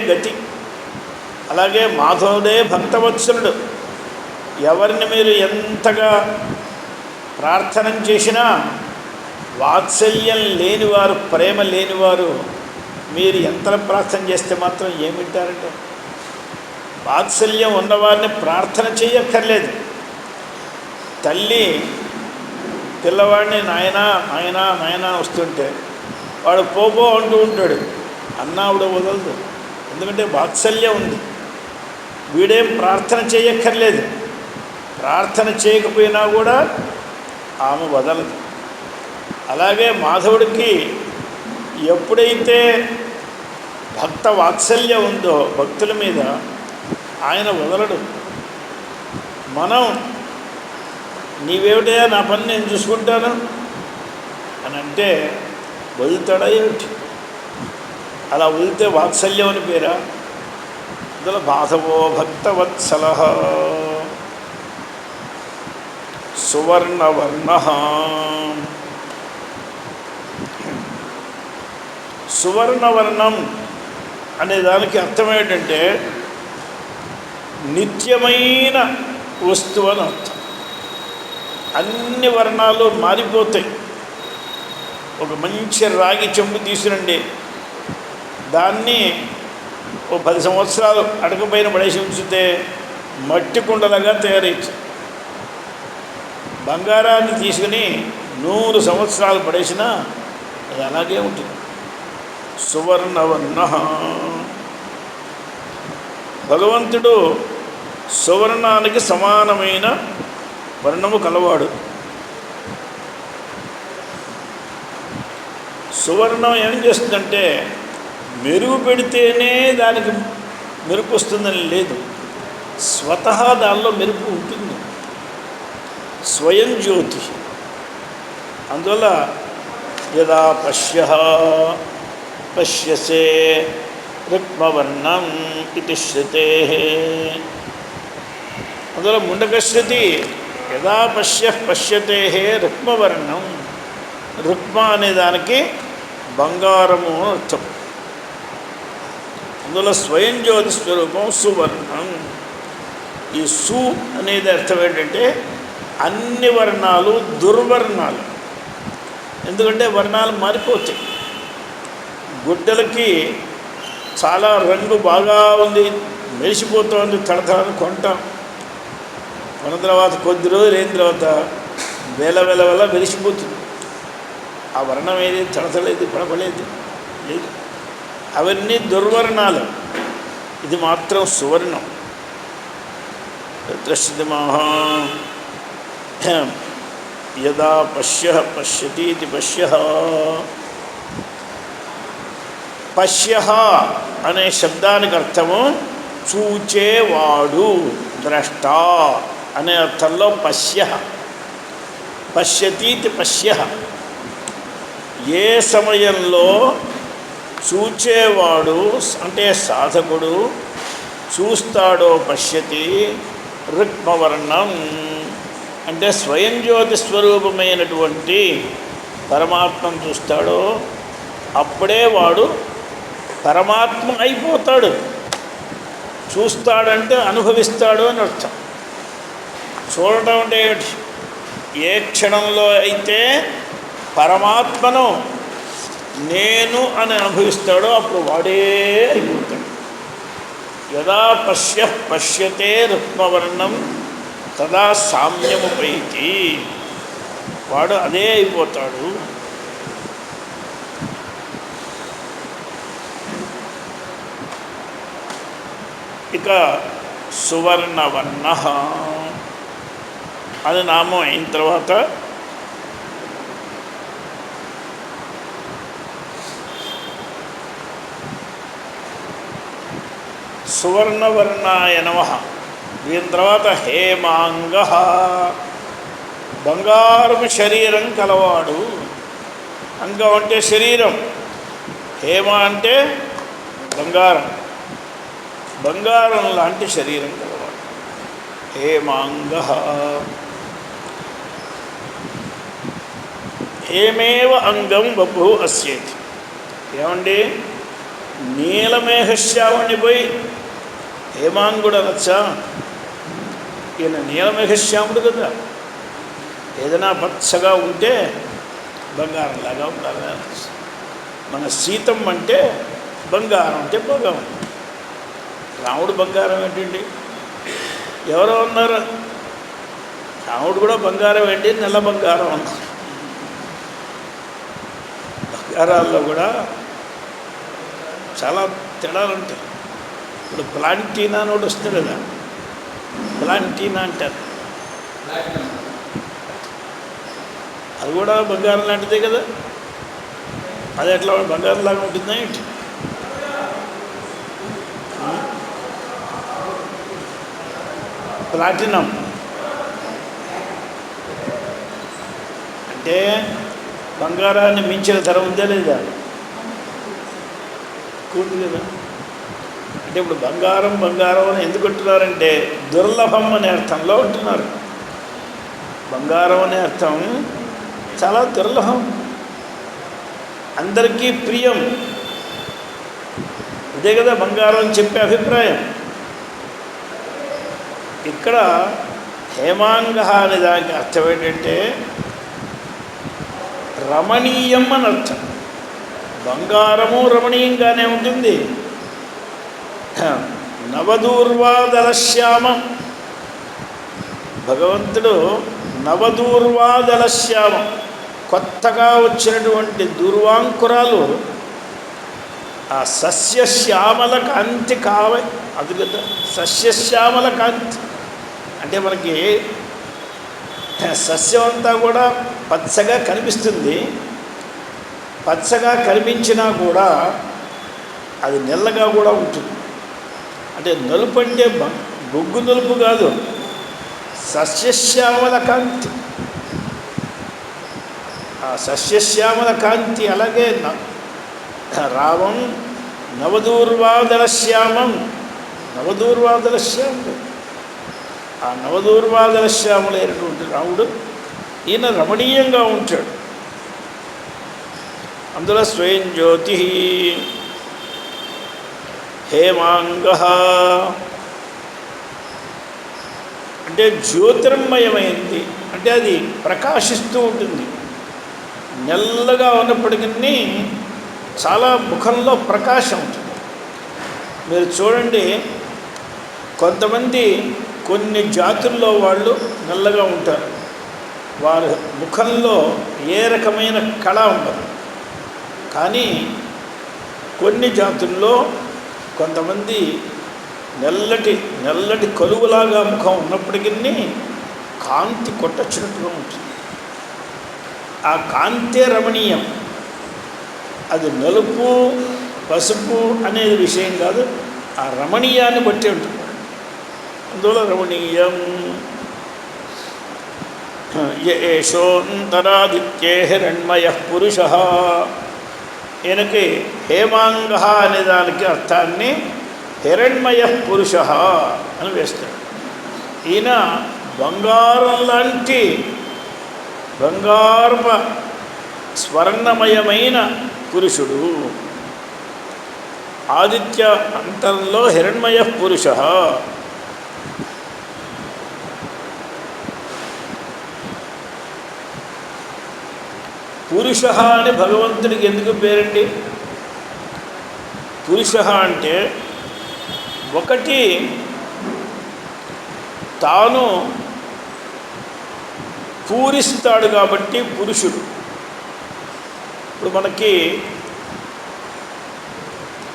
గతి. అలాగే మాధవుడే భక్తవత్సలుడు. ఎవరిని మీరు ఎంతగా ప్రార్థన చేసినా వాత్సల్యం లేనివారు, ప్రేమ లేనివారు మీరు ఎంత ప్రార్థన చేస్తే మాత్రం ఏం వింటారంటే? వాత్సల్యం ఉన్నవారిని ప్రార్థన చేయక్కర్లేదు. తల్లి పిల్లవాడిని నాయనా నాయనా నాయనా వస్తుంటే వాడు పోపో అంటూ ఉంటాడు, అన్నావిడ వదలదు. ఎందుకంటే వాత్సల్యం ఉంది. వీడేం ప్రార్థన చేయక్కర్లేదు. ప్రార్థన చేయకపోయినా కూడా ఆమె వదలదు. అలాగే మాధవుడికి ఎప్పుడైతే భక్త వాత్సల్యం ఉందో భక్తుల మీద ఆయన వదలడు. మనం నీవేమిటయా నా పని నేను చూసుకుంటాను అని అంటే వదులుతాడా ఏమిటి? అలా వదిలితే వాత్సల్యం అని పేరా? అందులో మాధవో భక్తవత్సల సువర్ణవర్ణ. సువర్ణవర్ణం అనే దానికి అర్థం ఏంటంటే నిత్యమైన వస్తువు అని అర్థం. అన్ని వర్ణాలు మారిపోతాయి. ఒక మంచి రాగి చెంబు తీసుకురండి, దాన్ని ఓ 10 సంవత్సరాలు అడగపైన పడేసి ఉంచితే మట్టి కుండలాగా తయారైంది. బంగారాన్ని తీసుకుని 100 సంవత్సరాలు పడేసినా అది అలాగే ఉంటుంది. సువర్ణవర్ణ. భగవంతుడు సువర్ణానికి సమానమైన వర్ణము కలవాడు. సువర్ణం ఏం చేస్తుందంటే మెరుగు పెడితేనే దానికి మెరుపు వస్తుందని లేదు, స్వతహా దానిలో మెరుపు ఉంటుంది. స్వయం జ్యోతి. అందువల్ల యదా పశ్యసే రుక్మవర్ణం ఇది శ్రుతే. అందువల్ల ముండకశ్రుతి యదా పశ్యతే రుక్మవర్ణం. రుక్మ అనే దానికి బంగారము అర్థం. అందువల్ల స్వయం జ్యోతి స్వరూపం సువర్ణం. ఈ సు అనేది అర్థం ఏంటంటే అన్ని వర్ణాలు దుర్వర్ణాలు. ఎందుకంటే వర్ణాలు మారిపోతాయి. గుడ్డలకి చాలా రంగు బాగా ఉంది, మెరిసిపోతుంది, తడతడని కొంటాం. కొన్న తర్వాత కొద్ది రోజులు అయిన తర్వాత వెల మెరిసిపోతుంది. ఆ వర్ణం ఏది తడతలేదు, పడపలేదు లేదు. అవన్నీ దుర్వర్ణాలు. ఇది మాత్రం సువర్ణం. దృశ్యమహా యదా పశ్యతి పశ్య అనే శబ్దానికి అర్థము చూచేవాడు, ద్రష్ట అనే అర్థంలో పశ్యతీతి పశ్య. ఏ సమయంలో చూచేవాడు అంటే సాధకుడు చూస్తాడో పశ్యతి రుక్మవర్ణం అంటే స్వయం జ్యోతి స్వరూపమైనటువంటి పరమాత్మను చూస్తాడో అప్పుడే వాడు పరమాత్మ అయిపోతాడు. చూస్తాడంటే అనుభవిస్తాడు అని అర్థం. చూడటం అంటే ఏమిటి? ఏ క్షణంలో అయితే పరమాత్మను నేను అని అనుభవిస్తాడో అప్పుడు వాడే అయిపోతాడు. యదా పశ్యతే రుక్మవర్ణం తదా సామ్యముపైతి. వాడు అదే అయిపోతాడు. ఇక సువర్ణవర్ణ అది నామం అయిన తర్వాత సువర్ణవర్ణాయ నమః. దీని తర్వాత హేమాంగ బంగారము శరీరం కలవాడు. అంగం అంటే శరీరం, హేమ అంటే బంగారం, బంగారం లాంటి శరీరం కలవాడు హేమాంగ. హేమేవ అంగం బభు అస్యేతి. ఏమండి నీలమేఘశ్యాముని పోయి హేమాంగుడు అనొచ్చా? ఈయన నీలమేఘశ్యాముడు కదా. ఏదైనా పచ్చగా ఉంటే బంగారంలాగా ఉండాలి. మన సీతం అంటే బంగారం అంటే భోగం. రాముడు బంగారం ఏంటండి? ఎవరో ఉన్నారు రాముడు కూడా బంగారం ఏంటి, నల్ల బంగారం అన్నారు. బంగారాల్లో కూడా చాలా తేడాలు ఉంటాయి. ఇప్పుడు ప్లాంటీనా అని ఒకటి వస్తుంది కదా, ప్లాంటీనా అంటారు. అది కూడా బంగారం లాంటిదే కదా. అది ఎట్లా బంగారం లాగా ఉంటుందా ఏంటి? ప్లాటినం అంటే బంగారాన్ని మించిన ధర ఉందా లేదా? కూతుంది కదా. అంటే ఇప్పుడు బంగారం బంగారం అని ఎందుకు అంటున్నారంటే దుర్లభం అనే అర్థంలో ఉంటున్నారు. బంగారం అనే అర్థం చాలా దుర్లభం, అందరికీ ప్రియం. ఇదే కదా బంగారం అని చెప్పే అభిప్రాయం. ఇక్కడ హేమాంగ అనే దానికి అర్థం ఏంటంటే రమణీయం అని అర్థం. బంగారము రమణీయంగానే ఉంటుంది. నవదూర్వాదలశ్యామం, భగవంతుడు నవదూర్వాదలశ్యామం, కొత్తగా వచ్చినటువంటి దూర్వాంకురాలు ఆ సస్యశ్యామల కాంతి కావై. అది కదా సస్యశ్యామల కాంతి అంటే మనకి సస్యం అంతా కూడా పచ్చగా కనిపిస్తుంది. పచ్చగా కనిపించినా కూడా అది నల్లగా కూడా ఉంటుంది. అంటే నలుపు అంటే బొగ్గు నలుపు కాదు, సస్యశ్యామల కాంతి. ఆ సస్యశ్యామల కాంతి అలాగే రామం నవదూర్వాదలశ్యామం, నవదూర్వాదలశ్యాముడు. ఆ నవదూర్వాదలశ్యాములైనటువంటి రాముడు ఈయన రమణీయంగా ఉంటాడు. అందులో స్వయం జ్యోతి హేమాంగ అంటే జ్యోతిర్మయమైంది, అంటే అది ప్రకాశిస్తూ ఉంటుంది. నల్లగా ఉన్నప్పటికీ చాలా ముఖంలో ప్రకాశం ఉంటుంది. మీరు చూడండి, కొంతమంది కొన్ని జాతుల్లో వాళ్ళు నల్లగా ఉంటారు, వారి ముఖంలో ఏ రకమైన కళ ఉండదు. కానీ కొన్ని జాతుల్లో కొంతమంది నల్లటి కలుగులాగా ముఖం ఉన్నప్పటికీ కాంతి కొట్టొచ్చినట్టుగా ఉంటుంది. ఆ కాంతే రమణీయం. అది నలుపు పసుపు అనేది విషయం కాదు, ఆ రమణీయాన్ని బట్టి ఉంటుంది. అందువల్ల రమణీయం. యేషోంతరాదిత్యే హిరణ్మయ పురుష, ఈయనకి హేమాంగ అనే దానికి అర్థాన్ని హిరణ్మయ పురుష అని వేస్తాడు. ఈయన బంగారం లాంటి బంగారప స్వర్ణమయమైన పురుషుడు. ఆదిత్య అంతరంలో హిరణ్మయ పురుష. పురుష అని భగవంతుడికి ఎందుకు పేరండి? పురుష అంటే ఒకటి తాను పూరిస్తాడు కాబట్టి పురుషుడు. ఇప్పుడు మనకి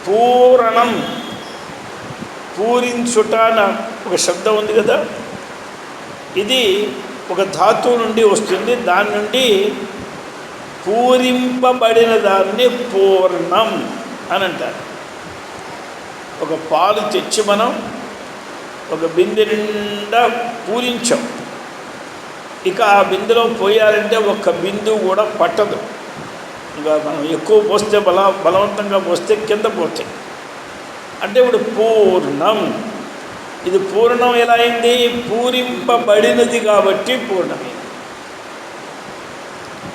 పూరణం, పూరించుట అన్న ఒక శబ్దం ఉంది కదా, ఇది ఒక ధాతువు నుండి వస్తుంది. దాని నుండి పూరింపబడిన దాన్ని పూర్ణం అని అంటారు. ఒక పాలు తెచ్చి మనం ఒక బిందె నిండా పూరించాం, ఇక ఆ బిందెలో పోయాలంటే ఒక్క బిందువు కూడా పట్టదు. ఇంకా మనం ఎక్కువ పోస్తే బలవంతంగా పోస్తే కింద పోతాయి. అంటే ఇప్పుడు పూర్ణం, ఇది పూర్ణం ఎలా అయింది? పూరింపబడినది కాబట్టి పూర్ణమైంది.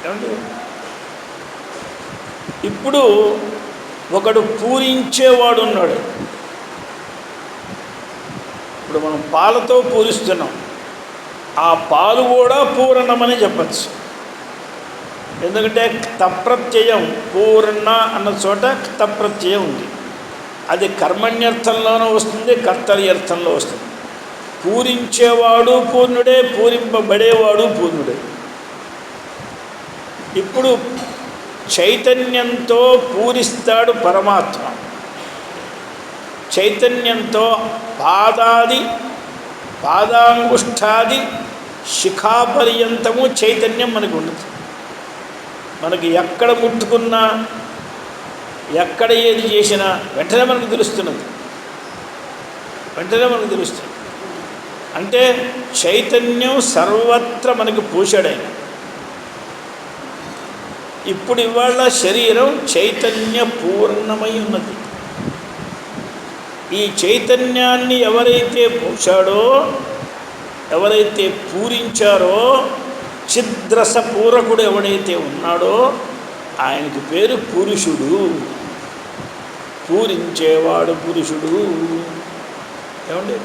ఏమండి? ఇప్పుడు ఒకడు పూరించేవాడు ఉన్నాడు. ఇప్పుడు మనం పాలతో పూరిస్తున్నాం, ఆ పాలు కూడా పూరణమని చెప్పచ్చు. ఎందుకంటే క్తప్రత్యయం పూర్ణ అన్న చోట క్తప్రత్యయం ఉంది. అది కర్మణ్యర్థంలోనూ వస్తుంది, కర్తవ్యర్థంలో వస్తుంది. పూరించేవాడు పూర్ణుడే, పూరింపబడేవాడు పూర్ణుడే. ఇప్పుడు చైతన్యంతో పూరిస్తాడు పరమాత్మ. చైతన్యంతో పాదాంగుష్ఠాది శిఖాపర్యంతము చైతన్యం మనకు ఉండదు. మనకి ఎక్కడ ముట్టుకున్నా, ఎక్కడ ఏది చేసినా వెంటనే మనకు తెలుస్తున్నది. అంటే చైతన్యం సర్వత్ర మనకు పూశాడైన. ఇప్పుడు ఇవాళ శరీరం చైతన్య పూర్ణమై ఉన్నది. ఈ చైతన్యాన్ని ఎవరైతే పూశాడో, ఎవరైతే పూరించారో, చిద్రస పూరకుడు ఎవడైతే ఉన్నాడో ఆయనకి పేరు పురుషుడు. పూరించేవాడు పురుషుడు. ఏమండి?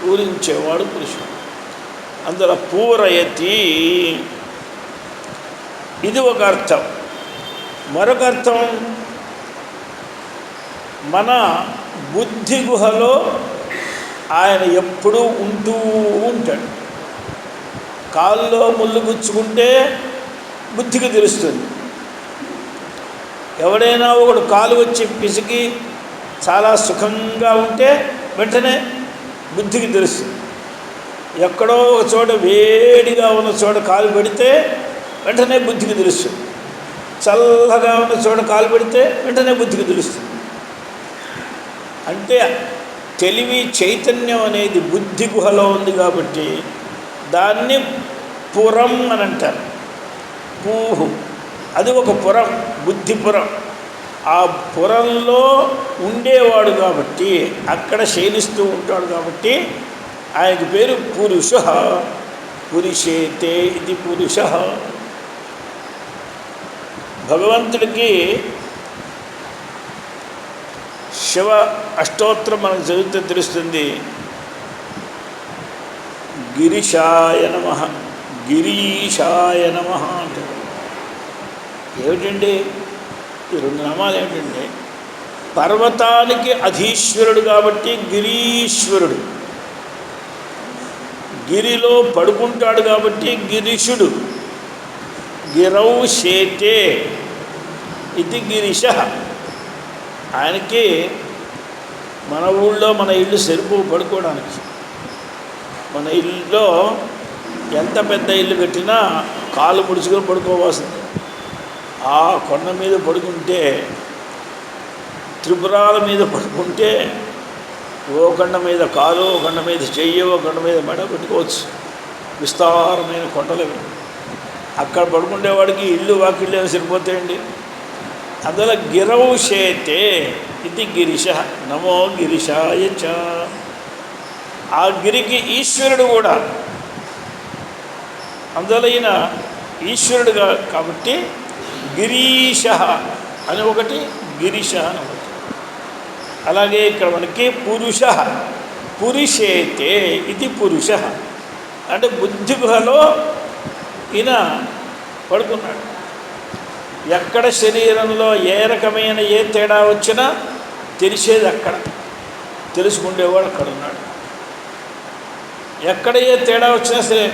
పూరించేవాడు పురుషుడు. అందులో పూరయతి ఇది ఒక అర్థం. మరొక అర్థం, మన బుద్ధి గుహలో ఆయన ఎప్పుడూ ఉంటూ ఉంటాడు. కాల్లో ముళ్ళు గుచ్చుకుంటే బుద్ధికి తెలుస్తుంది. ఎవడైనా ఒకడు కాలు వచ్చి పిసికి చాలా సుఖంగా ఉంటే వెంటనే బుద్ధికి తెలుస్తుంది. ఎక్కడో ఒక చోట వేడిగా ఉన్న చోట కాలు పెడితే వెంటనే బుద్ధికి తెలుస్తుంది. చల్లగా ఉన్న చోట కాలు పెడితే వెంటనే బుద్ధికి తెలుస్తుంది. అంటే తెలివి చైతన్యం అనేది బుద్ధి గుహలో ఉంది కాబట్టి దాన్ని పురం అని అంటారు. పూహు అది ఒక పురం, బుద్ధిపురం. ఆ పురంలో ఉండేవాడు కాబట్టి, అక్కడ శయనిస్తూ ఉంటాడు కాబట్టి ఆయనకి పేరు పురుష. పురుషేతే ఇది పురుష. భగవంతుడికి శివ అష్టోత్తరం మనకు చదివితే తెలుస్తుంది. గిరిశాయ నమః, గిరీశాయ నమః అంటారు. ఏమిటండి ఈ రెండు నామాలు? ఏమిటండి? పర్వతానికి అధీశ్వరుడు కాబట్టి గిరీశ్వరుడు, గిరిలో పడుకుంటాడు కాబట్టి గిరీషుడు. గిరౌ శేతే ఇది గిరిశ. ఆయనకి మన ఊళ్ళో మన ఇల్లు సరిపోవు పడుకోవడానికి. మన ఇల్లులో ఎంత పెద్ద ఇల్లు కట్టినా కాలు ముడుచుకొని పడుకోవాల్సింది. ఆ కొండ మీద పడుకుంటే, త్రిపురాల మీద పడుకుంటే ఓ కొండ మీద కాలు, ఓ కొండ మీద చెయ్యి, ఓ కొండ మీద మెడ పెట్టుకోవచ్చు. విస్తారమైన కొండలు అక్కడ పడుకునేవాడికి ఇల్లు వాకిళ్ళు ఏమి సరిపోతాయండి. అందువల్ల గిరౌ శేతే ఇది గిరిశ. నమో గిరిశాయ చ. ఆ గిరికి ఈశ్వరుడు కూడా. అందువల్ల ఈయన ఈశ్వరుడుగా కాబట్టి గిరీశ అని ఒకటి, గిరిశ అని ఒకటి. అలాగే ఇక్కడ మనకి పురుష, పురుషేతే ఇది పురుష. అంటే బుద్ధి గుహలో ఈయన పడుకున్నాడు. ఎక్కడ శరీరంలో ఏ రకమైన ఏ తేడా వచ్చినా తెలిసేది అక్కడ, తెలుసుకుండేవాడు అక్కడ ఉన్నాడు. ఎక్కడ ఏ తేడా వచ్చినా సరే,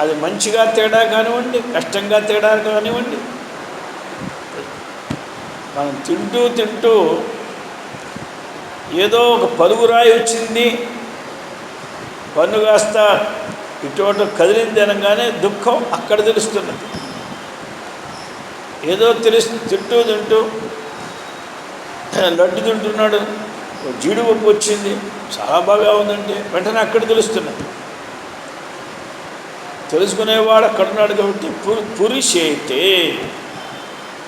అది మంచిగా తేడా కానివ్వండి, కష్టంగా తేడా కానివ్వండి, మనం తింటూ తింటూ ఏదో ఒక పలుగురాయి వచ్చింది, పన్ను కాస్త ఇటువంటి కదిలింది అనగానే దుఃఖం అక్కడ తెలుస్తున్నది. ఏదో తింటూ లడ్డు తింటున్నాడు, జీడిపప్పు వచ్చింది చాలా బాగా ఉందంటే వెంటనే అక్కడ తెలుస్తున్నది. తెలుసుకునేవాడు అక్కడ ఉన్నాడు కాబట్టి పురుషేతే.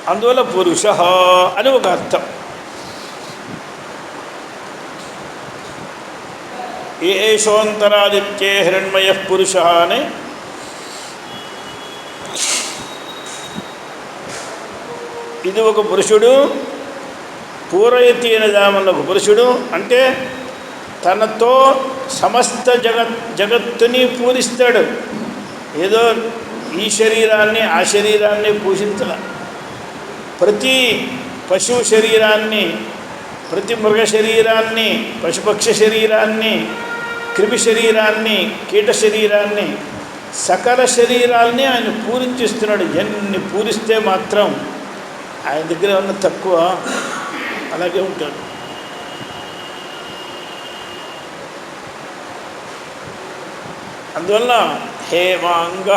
అందువల్ల పురుష అని ఒక అర్థం. ఏషోంతరాదిత్యే హిరణ్మయ పురుష అని ఇది ఒక పురుషుడు. పూరయతి అనే దామన్న ఒక పురుషుడు అంటే తనతో సమస్త జగత్తుని పూరిస్తాడు. ఏదో ఈ శరీరాన్ని ఆ శరీరాన్ని పూజించాల. ప్రతి పశువు శరీరాన్ని, ప్రతి మృగ శరీరాన్ని, పశుపక్ష శరీరాన్ని, క్రిమి శరీరాన్ని, కీట శరీరాన్ని, సకల శరీరాల్ని ఆయన పూరించిస్తున్నాడు. ఎన్ని పూరిస్తే మాత్రం ఆయన దగ్గర ఉన్న తక్కువ అలాగే ఉంటాడు. అందువల్ల హేమాంగ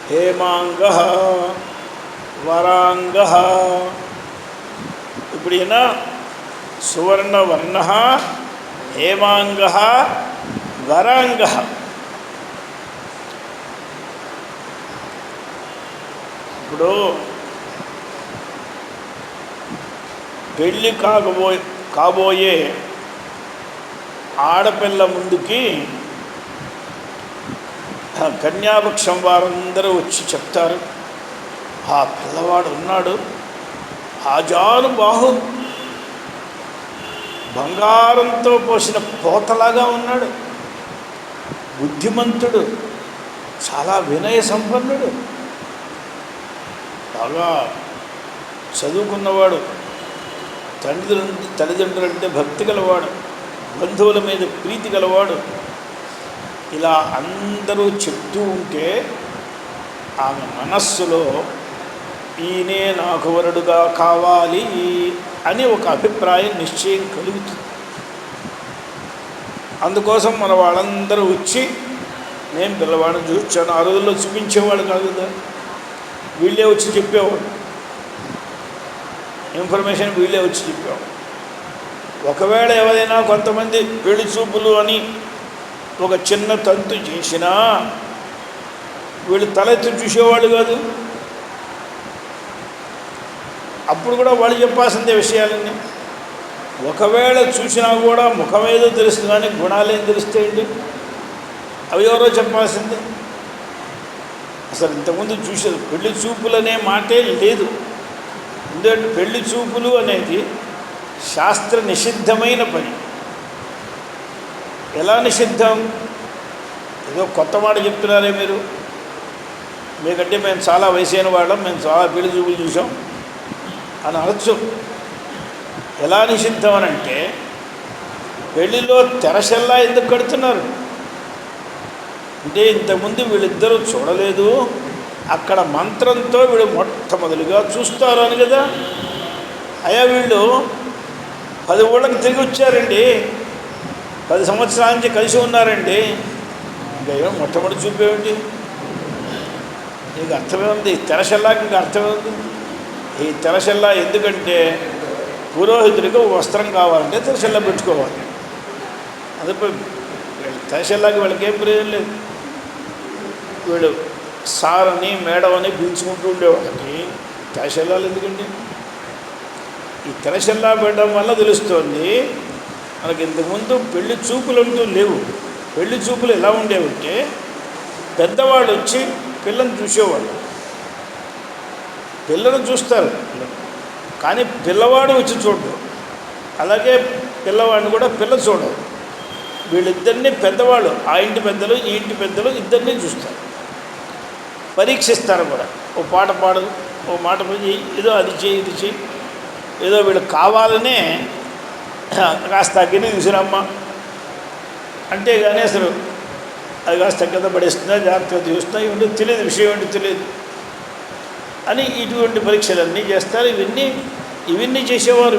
హేమాంగ వరాంగ. ఇప్పుడు ఈయన సువర్ణవర్ణ హేమాంగ వరాంగ. ఇప్పుడు పెళ్ళి కాబోయే ఆడపిల్ల ముందుకి కన్యాపక్షం వారందరూ వచ్చి చెప్తారు, ఆ పిల్లవాడు ఉన్నాడు, హాజాను బాహు, బంగారంతో పోసిన పోతలాగా ఉన్నాడు, బుద్ధిమంతుడు, చాలా వినయ సంపన్నుడు, బాగా చదువుకున్నవాడు, తల్లిదండ్రులంటే భక్తి గలవాడు, బంధువుల మీద ప్రీతి గలవాడు. ఇలా అందరూ చెప్తూ ఉంటే ఆమె మనస్సులో ఈయనే నాకు వరుడుగా కావాలి అని ఒక అభిప్రాయం నిశ్చయం కలుగుతుంది. అందుకోసం మన వాళ్ళందరూ వచ్చి, నేను పిల్లవాడిని చూచాను, ఆ రోజుల్లో చూపించేవాడు కాదు కదా, వీళ్ళే వచ్చి చెప్పేవాడు, ఇన్ఫర్మేషన్ వీళ్ళే వచ్చి చెప్పేవాడు. ఒకవేళ ఎవరైనా కొంతమంది పెళ్లి చూపులు అని ఒక చిన్న తంతు చేసినా వీళ్ళు తలెత్తి చూసేవాళ్ళు కాదు. అప్పుడు కూడా వాళ్ళు చెప్పాల్సిందే విషయాలన్నీ. ఒకవేళ చూసినా కూడా ముఖమేదో తెలుస్తుంది కానీ గుణాలేం తెలుస్తాయండి, అవి ఎవరో చెప్పాల్సిందే. అసలు ఇంతకుముందు చూసేది పెళ్లి చూపులు అనే మాటే లేదు. ఎందుకంటే పెళ్లి చూపులు అనేది శాస్త్ర నిషిద్ధమైన పని. ఎలా నిషిద్ధం? ఏదో కొత్త మాట చెప్తున్నారే మీరు, మీకంటే మేము చాలా వయసైన వాళ్ళం, మేము చాలా పెళ్లి చూపులు చూసాం అని అనొచ్చు. ఎలా నిషిద్ధం అని అంటే, పెళ్ళిలో తెరసెల్లా ఎందుకు కడుతున్నారు అంటే, ఇంతకుముందు వీళ్ళిద్దరూ చూడలేదు, అక్కడ మంత్రంతో వీళ్ళు మొట్టమొదలుగా చూస్తారు అని కదా. అయ్యా వీళ్ళు 10 ఊళ్ళకి తిరిగి వచ్చారండి, 10 సంవత్సరాల నుంచి కలిసి ఉన్నారండి, ఇంకా ఏమో మొట్టమొదటి చూపేమిటి? నీకు అర్థమే ఉంది, తెరసెల్లాకి ఇంకా అర్థమే ఉంది. ఈ తెరసెల్లా ఎందుకంటే పురోహితుడికి ఒక వస్త్రం కావాలంటే తెరసెల్లా పెట్టుకోవాలి. అందుకే తెరసెల్లాకి వీళ్ళకి ఏం ప్రయోజనం లేదు. వీళ్ళు సారని మేడమని పీల్చుకుంటూ ఉండేవాళ్ళకి తెరసెల్లాలు ఎందుకండి? ఈ తెరసెల్లా పెట్టడం వల్ల తెలుస్తోంది మనకి ఇంతకుముందు పెళ్లి చూపులు అంటూ లేవు. పెళ్లి చూపులు ఎలా ఉండేవంటే, పెద్దవాళ్ళు వచ్చి పిల్లని చూసేవాళ్ళు, పిల్లను చూస్తారు కానీ పిల్లవాడు వచ్చి చూడడు, అలాగే పిల్లవాడిని కూడా పిల్ల చూడరు. వీళ్ళిద్దరినీ పెద్దవాళ్ళు, ఆ ఇంటి పెద్దలు ఈ ఇంటి పెద్దలు ఇద్దరినీ చూస్తారు, పరీక్షిస్తారు కూడా. ఓ పాట పాడదు, ఓ మాట పోయి ఏదో అది చేయి ఇది చేయి, ఏదో వీళ్ళు కావాలనే కాస్త తగ్గిన తీసుకురమ్మా అంటే కానీ అసలు అది కాస్త కింద పడేస్తుందా, జాగ్రత్తగా చూస్తున్నా, ఇవన్నీ తెలియదు, విషయం ఏంటి తెలియదు అని ఇటువంటి పరీక్షలన్నీ చేస్తారు. ఇవన్నీ చేసేవారు